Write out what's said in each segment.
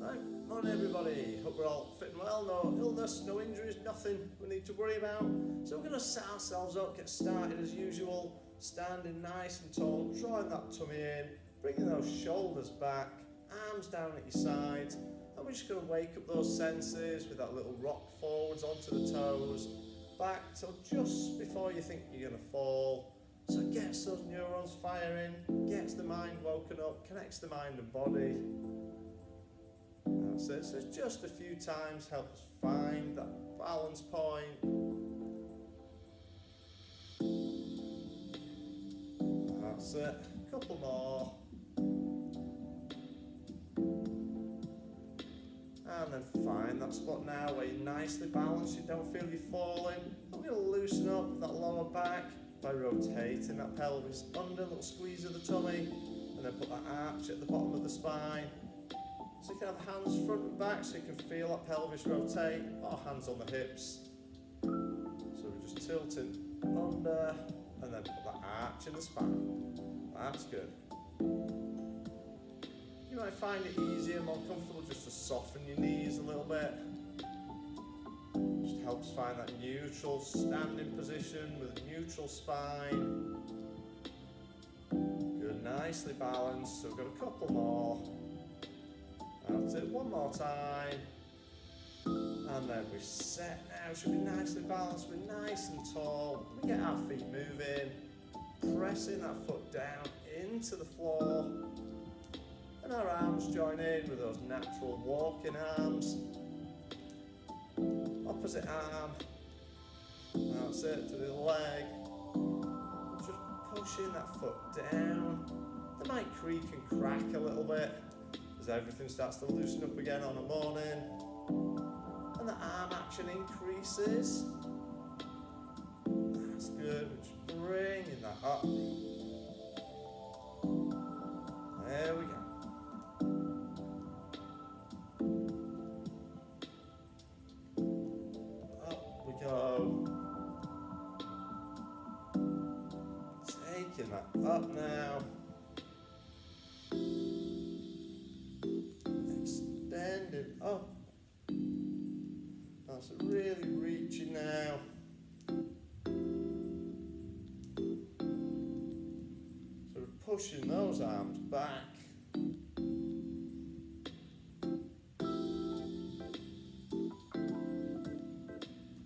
Right, morning everybody. Hope we're all fit and well, no illness, no injuries, nothing we need to worry about. So we're going to set ourselves up, get started as usual, standing nice and tall, drawing that tummy in, bringing those shoulders back, arms down at your sides, and we're just going to wake up those senses with that little rock forwards onto the toes, back till just before you think you're going to fall. So it gets those neurons firing, gets the mind woken up, connects the mind and body. That's it. So just a few times help us find that balance point. That's it. A couple more. And then find that spot now where you're nicely balanced, you don't feel you're falling. I'm going to loosen up that lower back by rotating that pelvis under, a little squeeze of the tummy, and then put that arch at the bottom of the spine. So you can have hands front and back so you can feel that pelvis rotate, or hands on the hips. So we're just tilting under, and then put that arch in the spine. That's good. You might find it easier, more comfortable just to soften your knees a little bit. Just helps find that neutral standing position with a neutral spine. Good, nicely balanced. So we've got a couple more. That's it, one more time. And then we set now, should be nicely balanced, we're nice and tall. We get our feet moving, pressing that foot down into the floor. And our arms join in with those natural walking arms. Opposite arm. That's it, to the leg. Just pushing that foot down. They might creak and crack a little bit as everything starts to loosen up again on a morning. And the arm action increases. That's good. We're just bringing that up. There we go. Up we go. Taking that up now. Extending up. That's really reaching now. So we're pushing those arms back.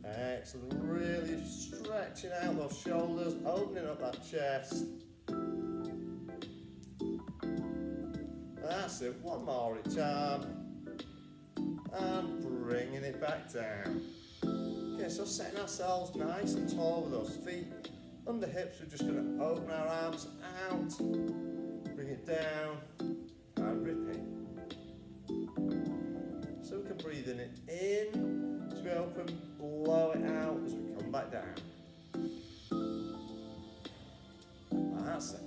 Excellent, really stretching out those shoulders, opening up that chest. That's it, one more each arm. And bringing it back down. Okay, so setting ourselves nice and tall with those feet under hips, we're just going to open our arms out, bring it down, and repeat. So we can breathe in it in as we open, blow it out as we come back down. That's it.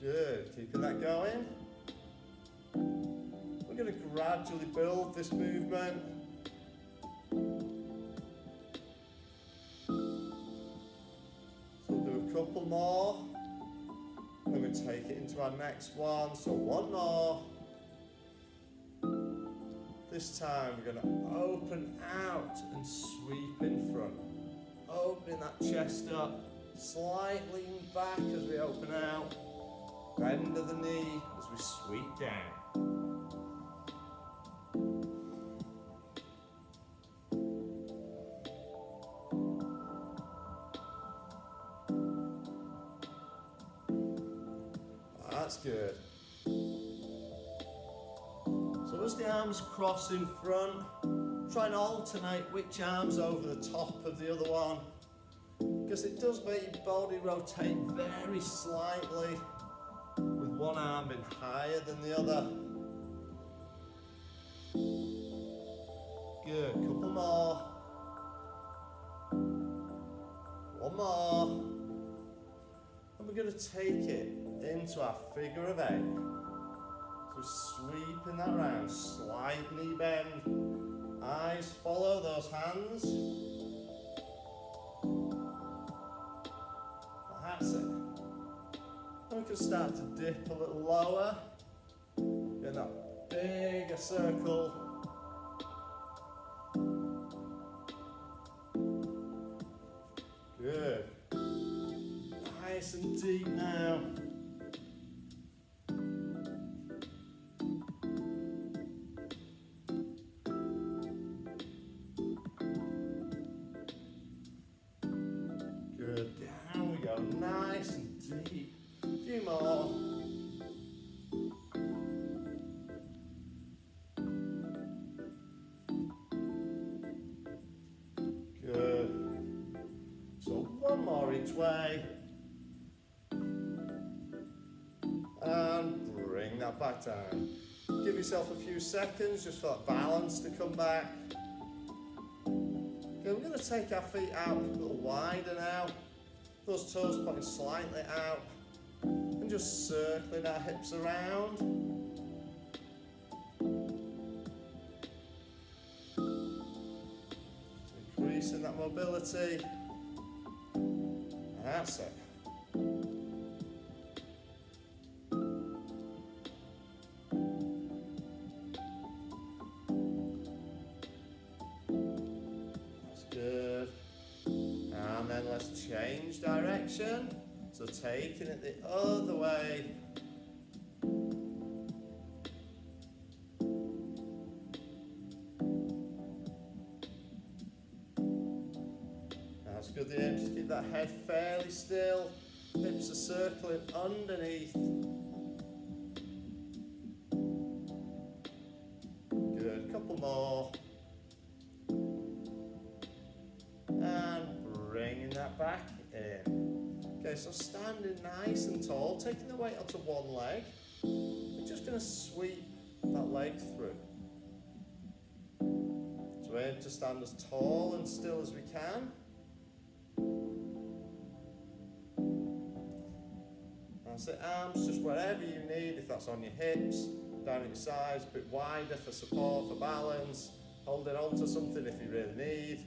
Good, keeping that going. We're going to gradually build this movement. So we'll do a couple more. Then we'll take it into our next one. So one more. This time we're going to open out and sweep in front. Opening that chest up, slightly back as we open out. Bend of the knee as we sweep down. That's good. So as the arms cross in front, try and alternate which arm's over the top of the other one, because it does make your body rotate very slightly, with one arm being higher than the other. Good, couple more. One more. And we're going to take it into our figure of 8. So sweeping that round, slight knee bend. Eyes follow those hands. That's it. And we can start to dip a little lower. Get that bigger circle. Good. Nice and deep now. Good. Down we go. Nice and deep. A few more. Good. So one more each way. And bring that back down. Give yourself a few seconds just for that balance to come back. Okay, we're going to take our feet out a little wider now. Those toes pointing slightly out. And just circling our hips around. Increasing that mobility. That's it. That's good. And then let's change direction. So taking it the other way. That's good, yeah. Just keep that head fairly still. Hips are circling underneath. Good, couple more. And bringing that back in. Okay, so standing nice and tall, taking the weight onto one leg. We're just going to sweep that leg through. So aim to stand as tall and still as we can. That's it, arms just wherever you need, if that's on your hips, down at your sides, a bit wider for support, for balance, holding on to something if you really need.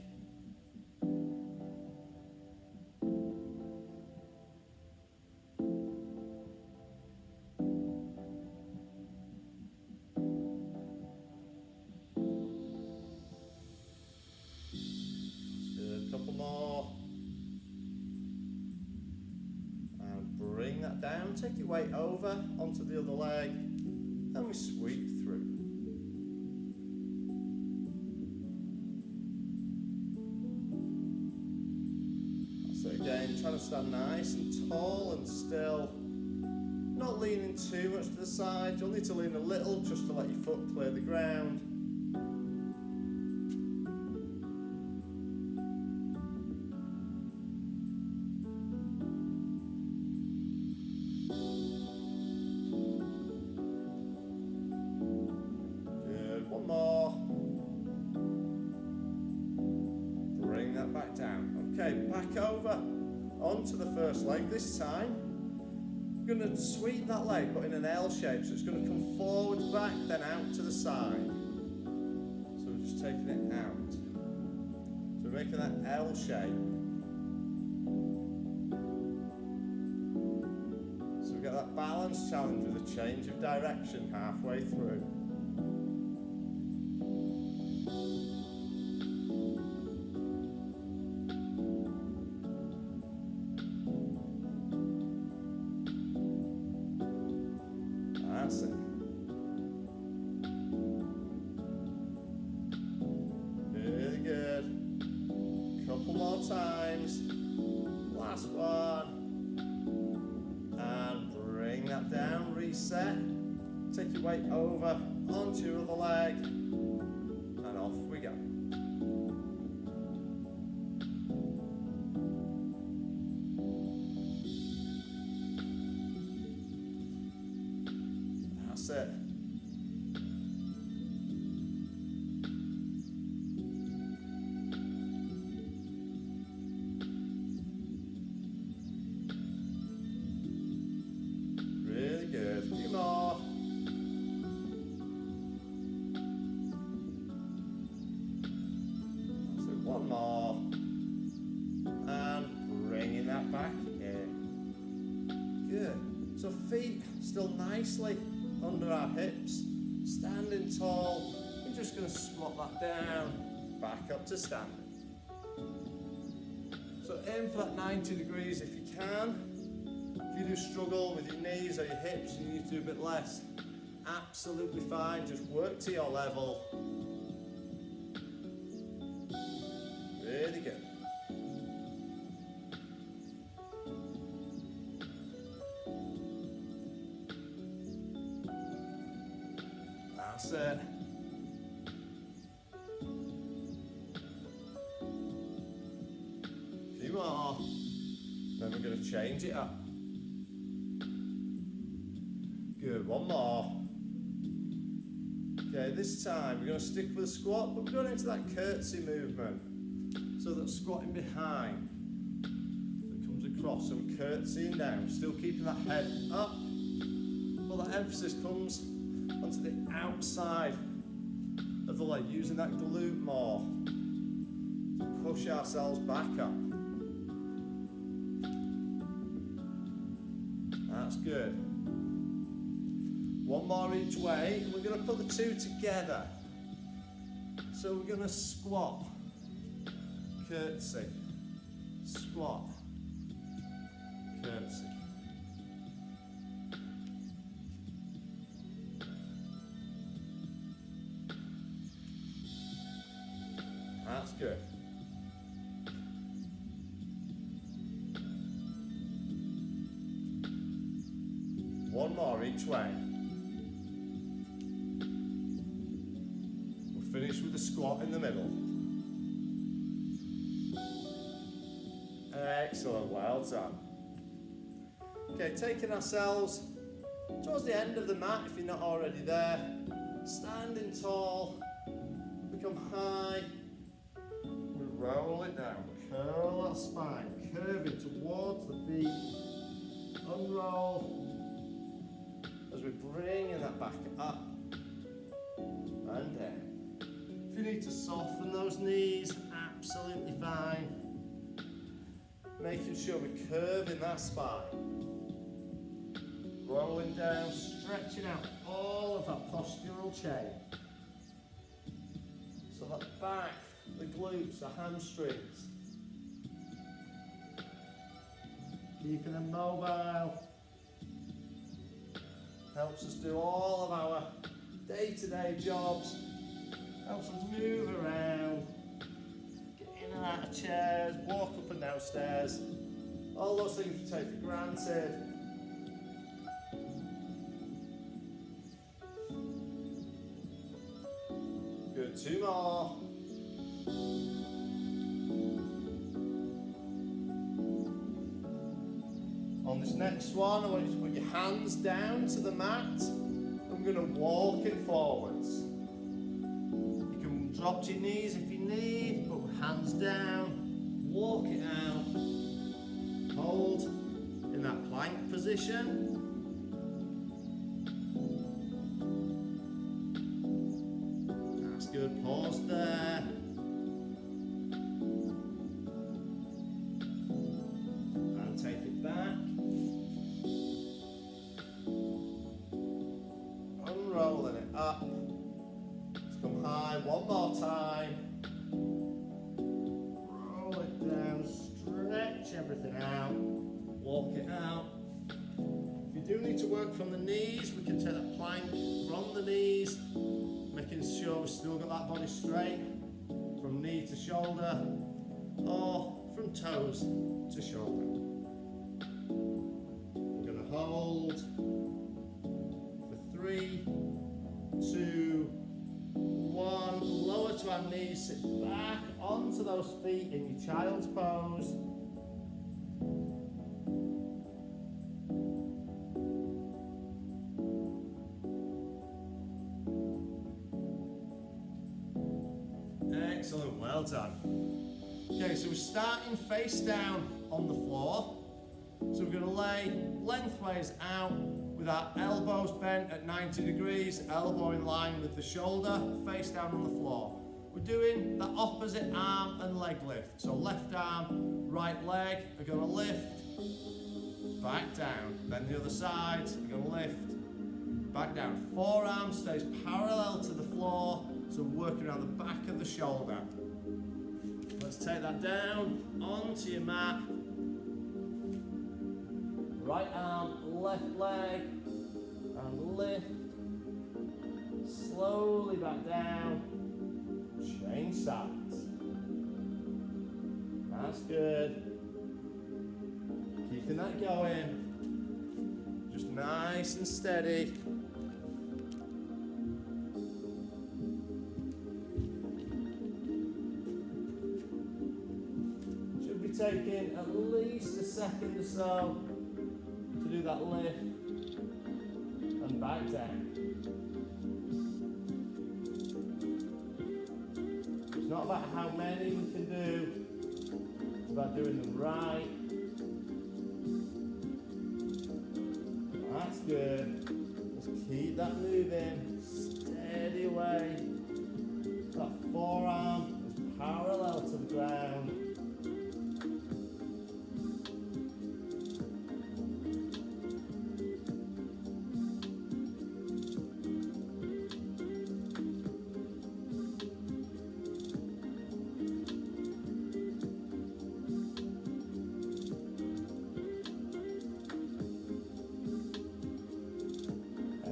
Good, couple more. Bring that down, take your weight over onto the other leg, and we sweep through. That's it again, trying to stand nice and tall and still, not leaning too much to the side. You'll need to lean a little just to let your foot clear the ground. One more. Bring that back down. Okay, back over onto the first leg. This time, we're going to sweep that leg, but in an L shape. So it's going to come forwards, back, then out to the side. So we're just taking it out. So we're making that L shape. So we get that balance challenge with a change of direction halfway through. That's it. Really good. Couple more times. Last one. And bring that down, reset. Take your weight over onto your other leg. And off we go. That's it. Really good. A few more. That's it. One more. And bringing that back in. Good. So feet still nicely under our hips, standing tall. We're just going to squat that down, back up to standing. So aim for that 90 degrees if you can. If you do struggle with your knees or your hips and you need to do a bit less, absolutely fine, just work to your level. Really good. That's it. A few more. Then we're going to change it up. Good, one more. Okay, this time we're going to stick with the squat, but we're going into that curtsy movement. So that squatting behind, so it comes across, so we're curtsying down, still keeping that head up, but that emphasis comes onto the outside of the leg, using that glute more to push ourselves back up. That's good. One more each way, and we're going to put the two together. So we're going to squat, curtsy, squat, curtsy. That's good. One more each way. We'll finish with the squat in the middle. Excellent, well done. Okay, taking ourselves towards the end of the mat if you're not already there. Standing tall, become high. We roll it down, curl our spine, curving towards the feet. Unroll as we're bringing that back up and down. If you need to soften those knees, absolutely fine. Making sure we're curving that spine. Rolling down, stretching out all of that postural chain. So that back, the glutes, the hamstrings. Keeping them mobile. Helps us do all of our day-to-day jobs. Helps us move around. In and out of chairs, walk up and down stairs, all those things we take for granted. Good, two more. On this next one, I want you to put your hands down to the mat. I'm going to walk it forwards. Drop to your knees if you need, but with hands down, walk it out, hold in that plank position. That's good, pause there. And take it back. Unrolling it up. Come high, one more time. Roll it down, stretch everything out, walk it out. If you do need to work from the knees, we can take that plank from the knees, making sure we've still got that body straight, from knee to shoulder, or from toes to shoulder. We're going to hold for 3, 2, 1, lower to our knees, sit back onto those feet in your child's pose. Excellent, well done. Okay, so we're starting face down on the floor. So we're going to lay lengthways out with our elbows bent at 90 degrees, elbow in line with the shoulder, face down on the floor. We're doing the opposite arm and leg lift. So left arm, right leg are going to lift. back down. Then the other side, we're going to lift, back down. Forearm stays parallel to the floor, so we're working around the back of the shoulder. Let's take that down, onto your mat. Right arm, left leg, and lift. Slowly back down, change sides. That's good. Keeping that going. Just nice and steady. Should be taking at least a second or so to do that lift and back down. It's not about how many we can do, it's about doing them right. That's good. Let's keep that moving. Steady away. That forearm is parallel to the ground.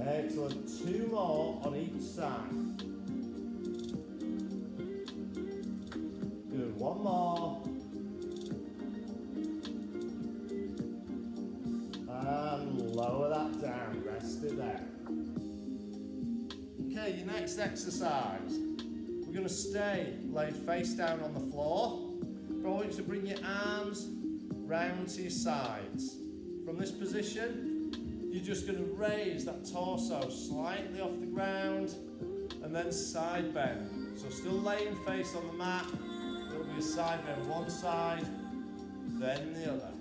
Excellent. 2 more on each side. Good. 1 more. And lower that down. Rest it there. Okay, your next exercise. We're going to stay laid face down on the floor, but I want you to bring your arms round to your sides. From this position, you're just going to raise that torso slightly off the ground and then side bend. So still laying face on the mat, it'll be a side bend one side, then the other.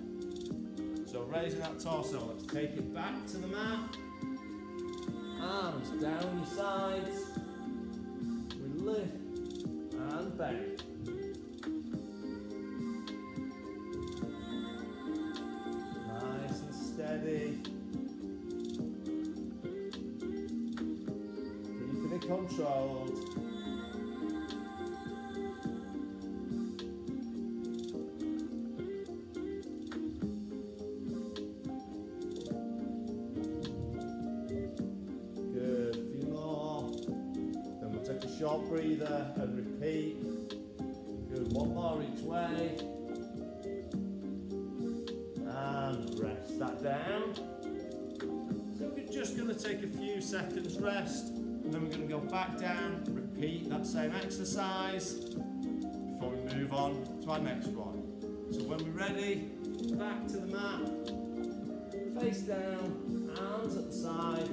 So raising that torso, let's take it back to the mat. Arms down your sides. We lift and bend. Nice and steady. Controlled. Good, a few more. Then we'll take a short breather and repeat. Good, 1 more each way. And rest that down. So we're just going to take a few seconds rest. And then we're going to go back down, repeat that same exercise before we move on to our next one. So when we're ready, back to the mat, face down, arms at the side,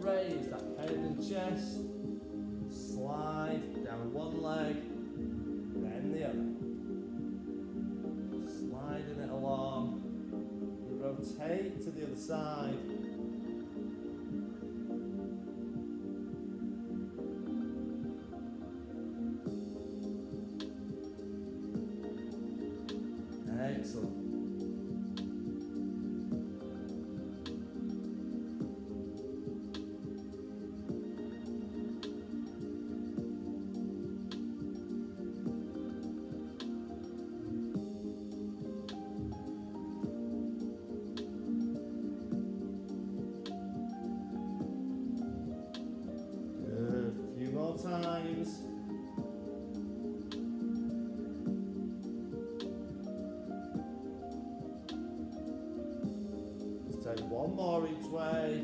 raise that head and chest, slide down one leg, then the other. Sliding it along, rotate to the other side. Excellent. Good. A few more times. Take 1 more each way,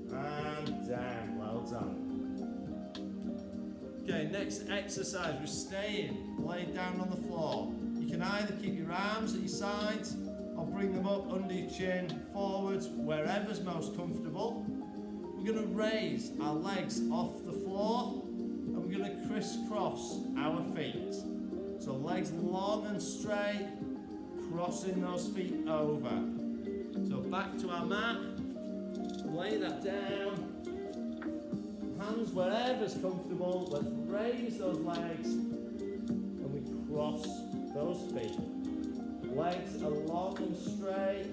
and down, well done. Okay, next exercise, we're staying laid down on the floor. You can either keep your arms at your sides, or bring them up under your chin, forwards, wherever's most comfortable. We're going to raise our legs off the floor, and we're going to crisscross our feet. So legs long and straight, crossing those feet over. So back to our mat, lay that down, hands wherever's comfortable, let's raise those legs and we cross those feet. Legs are long and straight.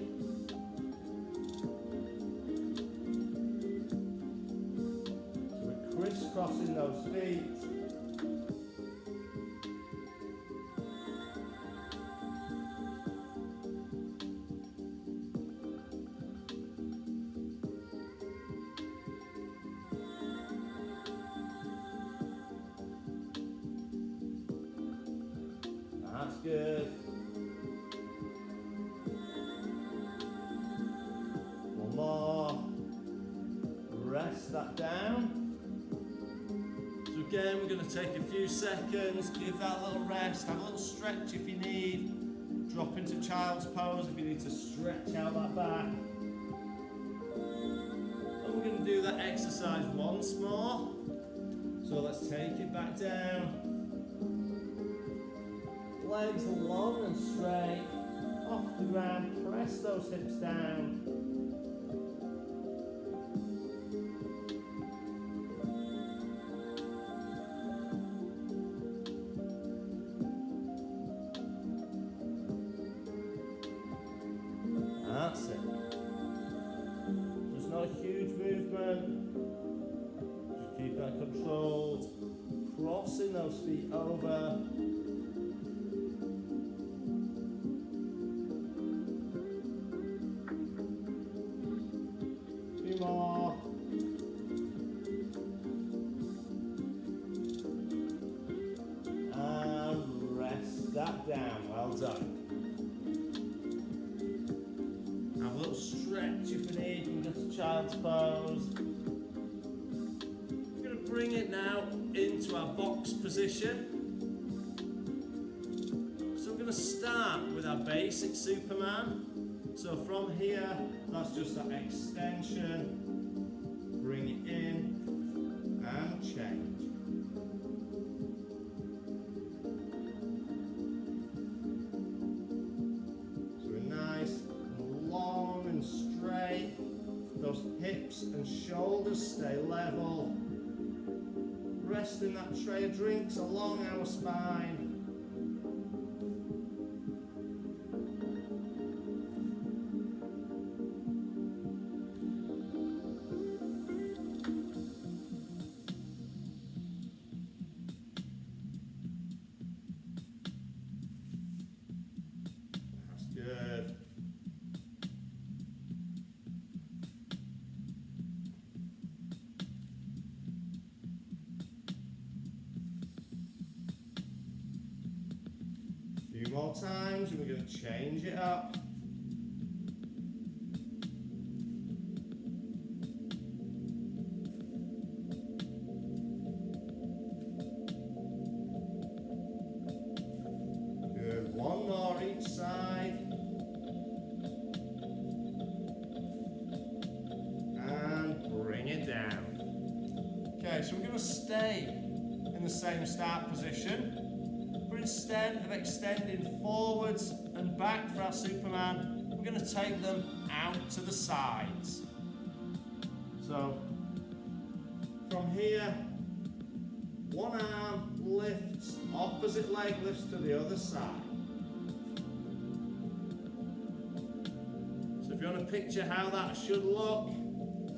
So we're crisscrossing those feet. That's good. One more. Rest that down. So again, we're going to take a few seconds, give that a little rest, have a little stretch if you need. Drop into child's pose if you need to stretch out that back. And we're going to do that exercise once more. So let's take it back down. Legs long and straight, off the ground, press those hips down. That's it. Just not a huge movement. Just keep that controlled. Crossing those feet over. More. And rest that down. Well done. Have a little stretch if you need. You can go to child's pose. We're going to bring it now into our box position. So we're going to start with our basic Superman. So from here, that's just that extension. Bring it in and change. So we're nice and long and straight. Those hips and shoulders stay level. Resting that tray of drinks along our spine. Good. A few more times and we're going to change it up. Good. One more each side. Down. Okay, so we're going to stay in the same start position, but instead of extending forwards and back for our Superman, we're going to take them out to the sides. So from here, one arm lifts, opposite leg lifts to the other side. So if you want to picture how that should look,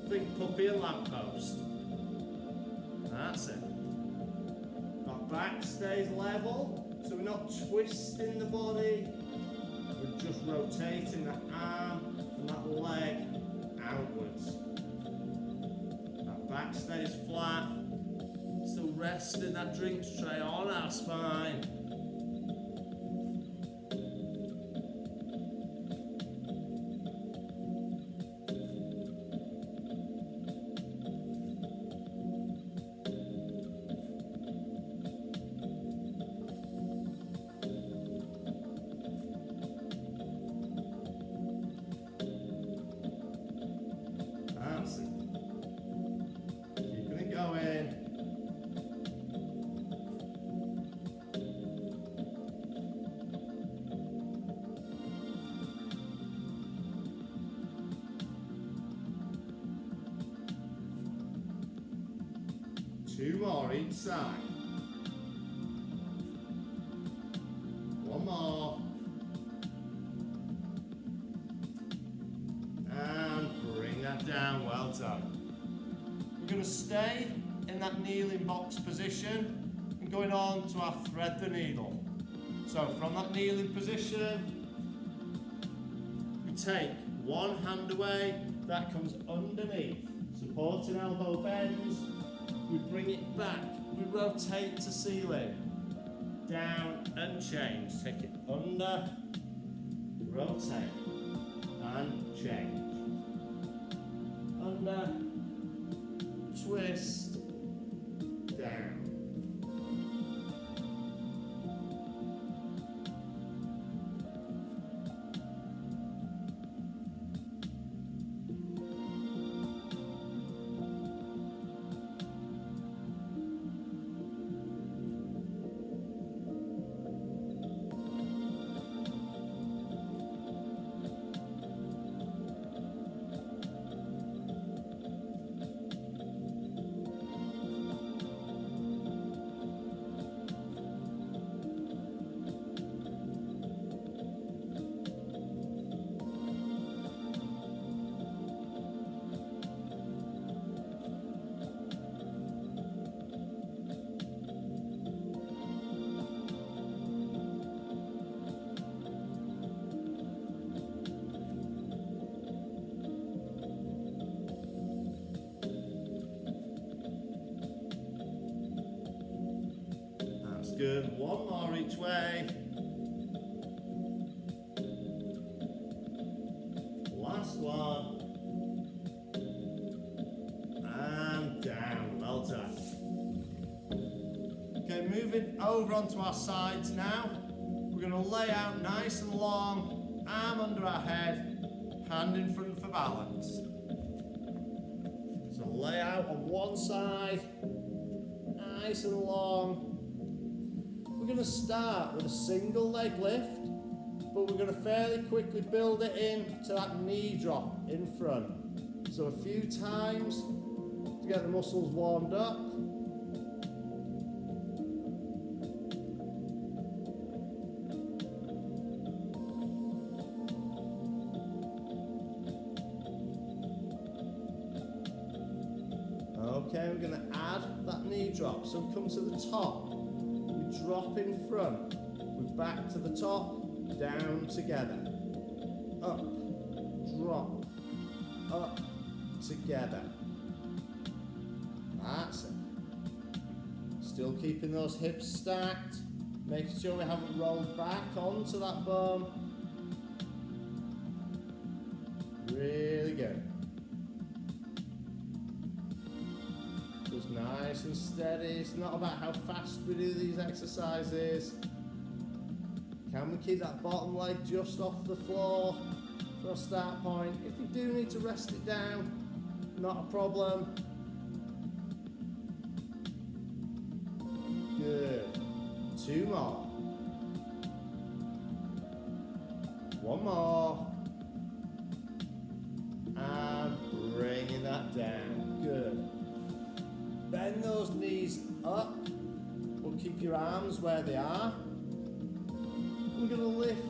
think puppy and lamppost. That's it. Our back stays level, so we're not twisting the body. We're just rotating that arm and that leg outwards. That back stays flat. Still resting that drinks tray on our spine. Keeping it going. Two more each side. One more. down, well done. We're going to stay in that kneeling box position and going on to our thread the needle. So from that kneeling position, we take one hand away, that comes underneath, supporting elbow bends, we bring it back, we rotate to ceiling, down and change, take it under, rotate and change, under, twist, down. Good, one more each way. Last one. And down, well done. Okay, moving over onto our sides now. We're going to lay out nice and long, arm under our head, hand in front for balance. So lay out on one side, nice and long. We're going to start with a single leg lift, but we're going to fairly quickly build it in to that knee drop in front. So a few times to get the muscles warmed up. Okay, we're going to add that knee drop. So we come to the top. Drop in front, we're back to the top, down together, up, drop, up, together. That's it. Still keeping those hips stacked, making sure we haven't rolled back onto that bum. Really good. Just nice and steady. It's not about how fast we do these exercises. Can we keep that bottom leg just off the floor for a start point? If we do need to rest it down, not a problem. Good. Two more. One more. And bringing that down. Good. Bend those knees up, but keep your arms where they are. We're going to lift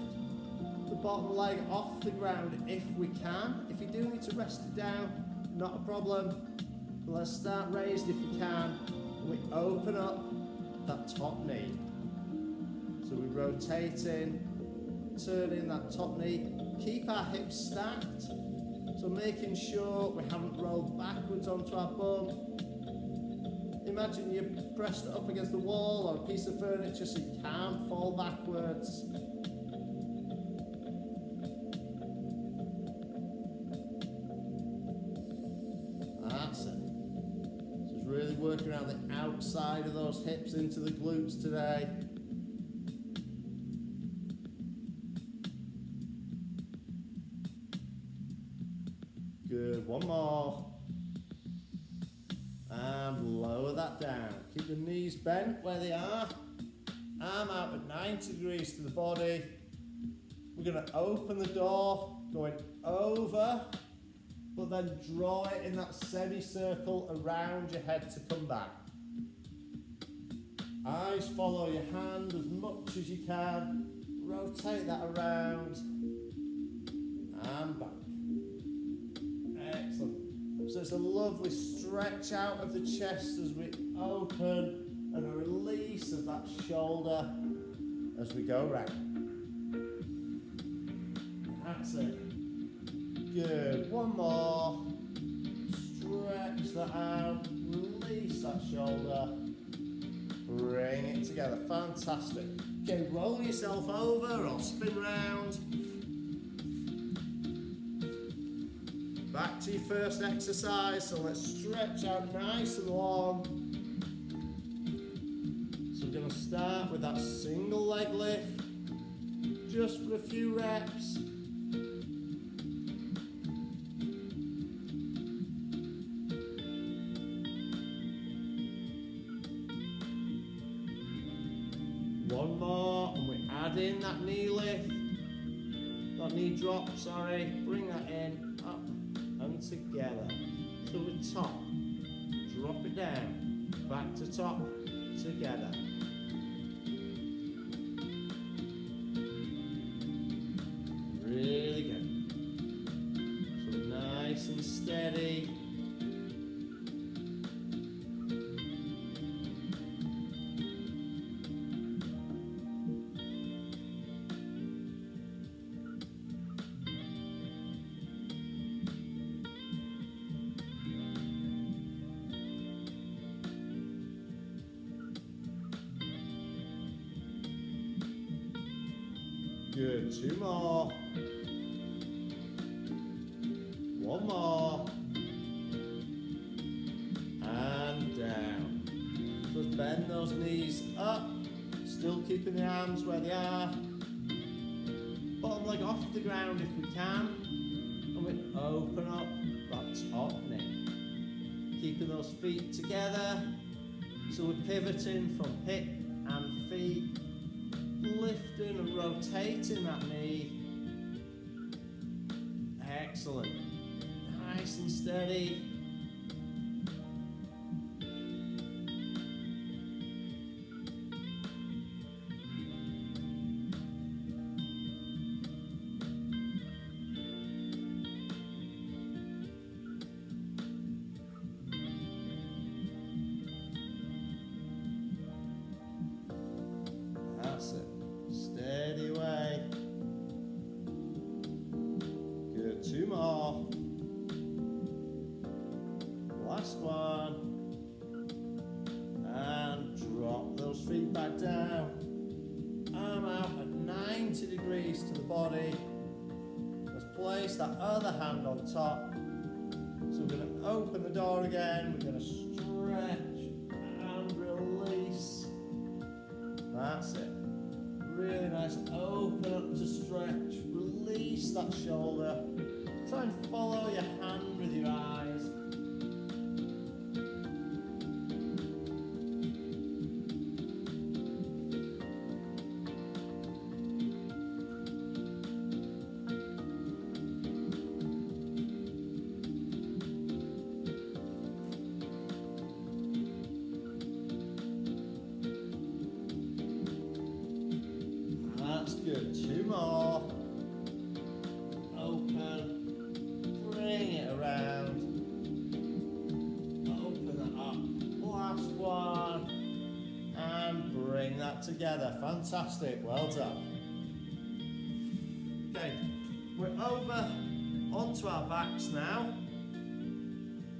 the bottom leg off the ground if we can. If you do need to rest it down, not a problem. But let's start raised if we can. We open up that top knee. So we're rotating, turning that top knee. Keep our hips stacked. So making sure we haven't rolled backwards onto our bum. Imagine you pressed it up against the wall or a piece of furniture so you can't fall backwards. That's it. So it's really working around the outside of those hips into the glutes today. Good, one more. And lower that down. Keep the knees bent where they are. Arm out at 90 degrees to the body. We're going to open the door, going over, but then draw it in that semicircle around your head to come back. Eyes follow your hand as much as you can. Rotate that around and back. Excellent. So it's a lovely stretch out of the chest as we open and a release of that shoulder as we go round. That's it. Good. One more. Stretch that out. Release that shoulder. Bring it together. Fantastic. Okay, roll yourself over or spin round. Back to your first exercise. So let's stretch out nice and long. So we're going to start with that single leg lift. Just for a few reps. One more, and we add in that knee lift, that knee drop, sorry, bring that in, up and together, to the top, drop it down, back to top, together. Really good. So nice and steady. Good, two more. One more. And down. So let's bend those knees up. Still keeping the arms where they are. Bottom leg off the ground if we can. And we open up that top knee. Keeping those feet together. So we're pivoting from hip and feet. Lifting and rotating that knee. Excellent. Nice and steady. That's it. Steady away. Good, two more. Last one. And drop those feet back down. Arm out at 90 degrees to the body. Let's place that other hand on top. So we're going to open the door again. We're going to stretch and release. That's it. Really nice. Open up to stretch. Release that shoulder. Try and follow your hand with your eyes. That's good. Two more. Open. Bring it around. Open that up. Last one. And bring that together. Fantastic. Well done. Okay. We're over onto our backs now.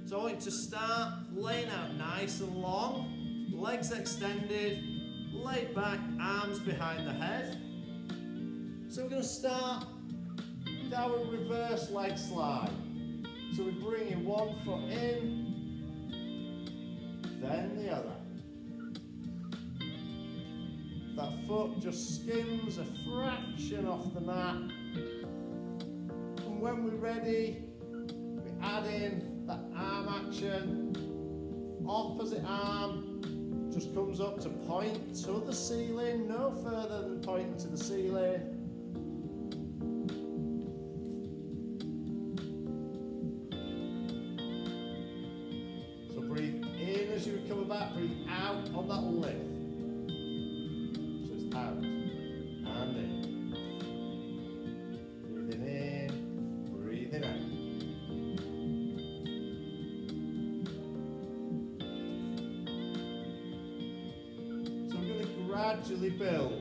So I want you to start laying out nice and long. Legs extended. Laid back. Arms behind the head. So we're going to start with our reverse leg slide. So we're bringing one foot in, then the other. That foot just skims a fraction off the mat. And when we're ready, we add in that arm action. Opposite arm just comes up to point to the ceiling, no further than pointing to the ceiling. Breathe in as you recover back, breathe out on that lift. So it's out and in. Breathing in, breathing gradually build.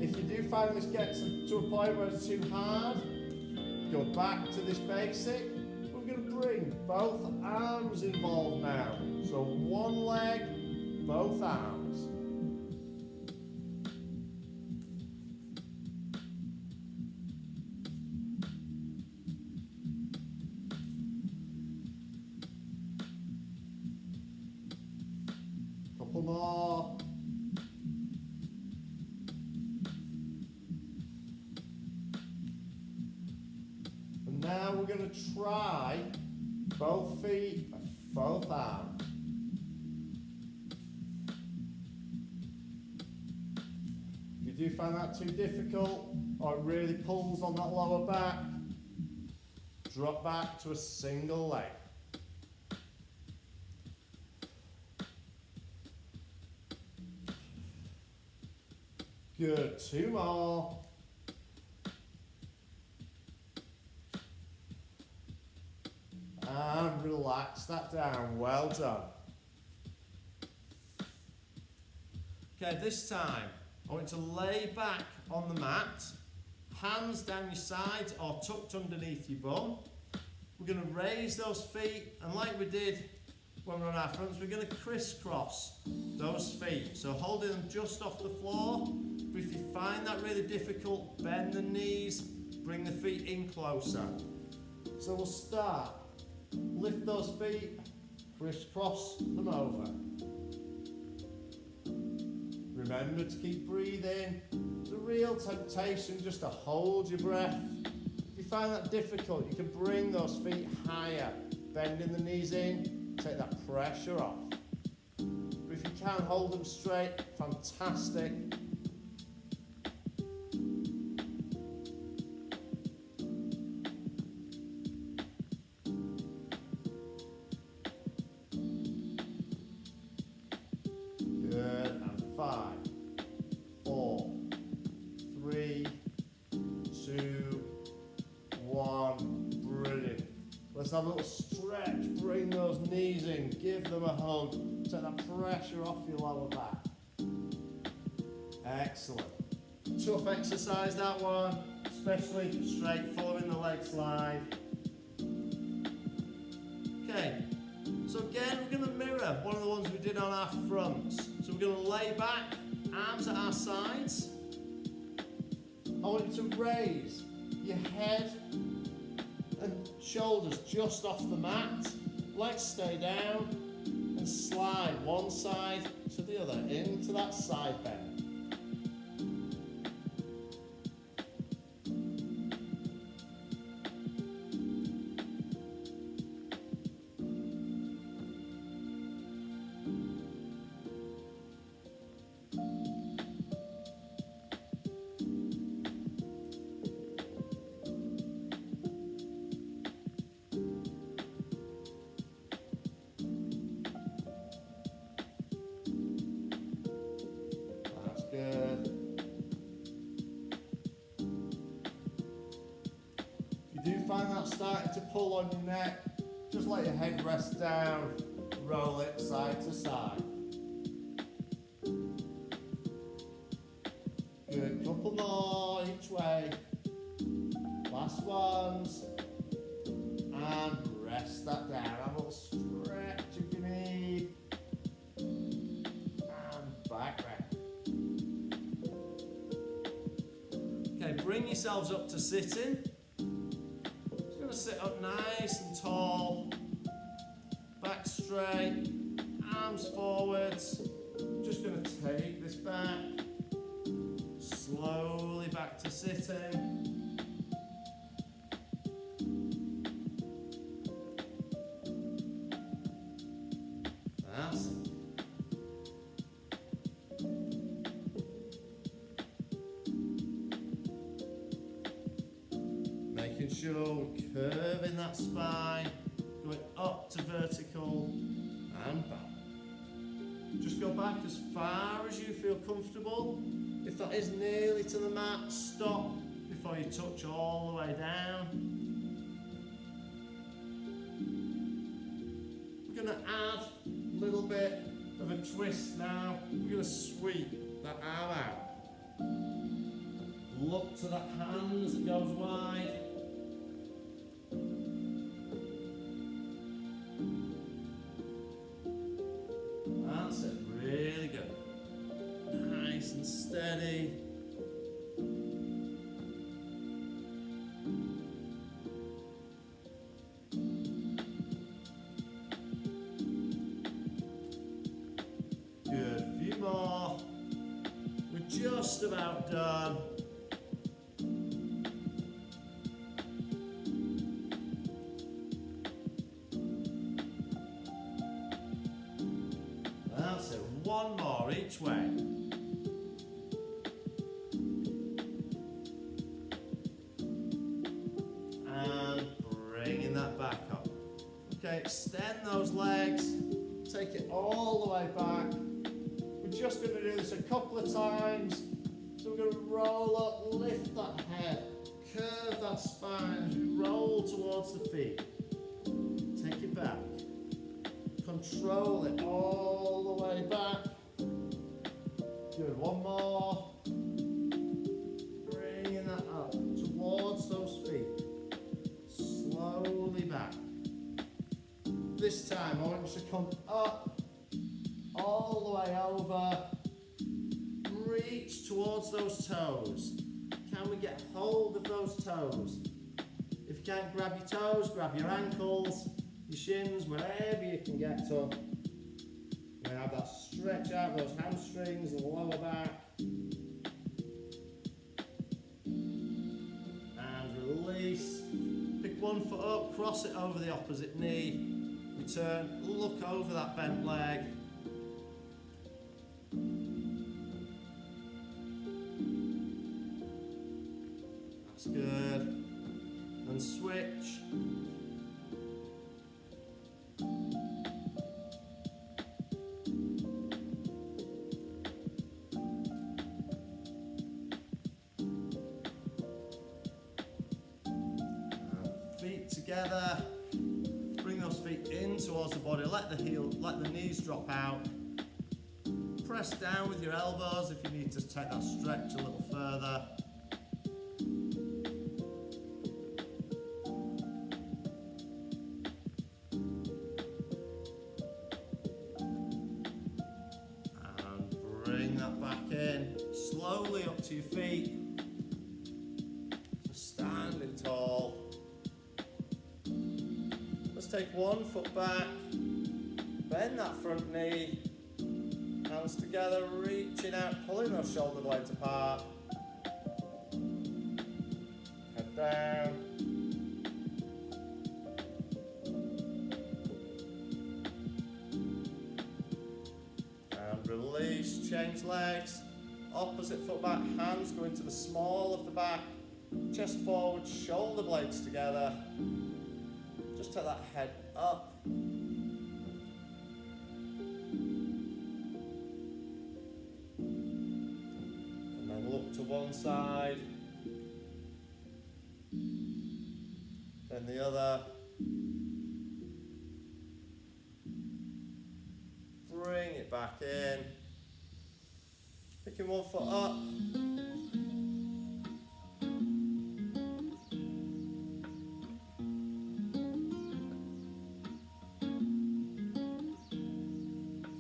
If you do find this gets to a point where it's too hard, go back to this basic. We're going to bring both arms involved now. So one leg, both arms. Couple more. And now we're going to try both feet, both arms. If you do find that too difficult, or it really pulls on that lower back, drop back to a single leg. Good, 2 more. And relax that down, well done. Okay, this time, I want you to lay back on the mat, hands down your sides or tucked underneath your bum. We're going to raise those feet, and like we did when we're on our fronts, we're going to crisscross those feet. So holding them just off the floor, but if you find that really difficult, bend the knees, bring the feet in closer. So we'll start. Lift those feet, crisscross them over. Remember to keep breathing. It's a real temptation just to hold your breath. If you find that difficult, you can bring those feet higher, bending the knees in, take that pressure off. But if you can hold them straight, fantastic. Let's have a little stretch, bring those knees in, give them a hug, take that pressure off your lower back. Excellent. Tough exercise that one, especially straight following the leg slide. Okay, so again we're going to mirror one of the ones we did on our fronts. So we're going to lay back, arms at our sides. I want you to raise your head and shoulders just off the mat. Legs stay down and slide one side to the other into that side bend. Find that starting to pull on your neck, just let your head rest down, roll it side to side. Good, couple more each way. Last ones. And rest that down. Have a little stretch if you need. And back round. Okay, bring yourselves up to sitting. Sit up nice and tall, back straight, arms forwards. Just going to take this back, slowly back to sitting. That's it. Making sure curving that spine, going up to vertical and back. Just go back as far as you feel comfortable. If that is nearly to the mat, stop before you touch all the way down. We're going to add a little bit of a twist now. We're going to sweep that arm out. Look to that hand as it goes wide. That's it, really good. Nice and steady. Good, a few more. We're just about done. That's it, one more each way. And bringing that back up. Okay, extend those legs, take it all the way back. We're just going to do this a couple of times. So we're going to roll up, lift that head, curve that spine as you roll towards the feet. Take it back. Control it all the way back. Good, one more. Bringing that up towards those feet. Slowly back. This time I want you to come up, all the way over. Reach towards those toes. Can we get hold of those toes? If you can't grab your toes, grab your ankles, your shins, wherever you can get to. We have that stretch out those hamstrings and the lower back. And release. Pick one foot up, cross it over the opposite knee. Return, look over that bent leg. That's good. And switch. Feet together. Bring those feet in towards the body. Let the knees drop out. Press down with your elbows if you need to take that stretch a little further. And bring that back in. Slowly up to your feet. Just standing tall. Let's take one foot back. Bend that front knee. Hands together, reaching out, pulling those shoulder blades apart. Head down. And release, change legs. Opposite foot back, hands go into the small of the back. Chest forward, shoulder blades together. Just take that head up. To one side, then the other. Bring it back in. Picking one foot up.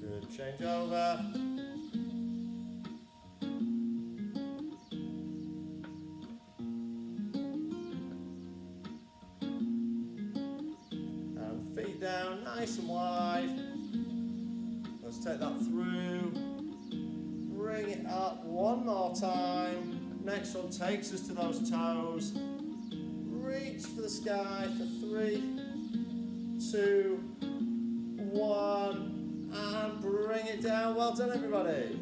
Good, change over. Down nice and wide. Let's take that through. Bring it up one more time. Next one takes us to those toes. Reach for the sky for 3, 2, 1, and bring it down. Well done, everybody.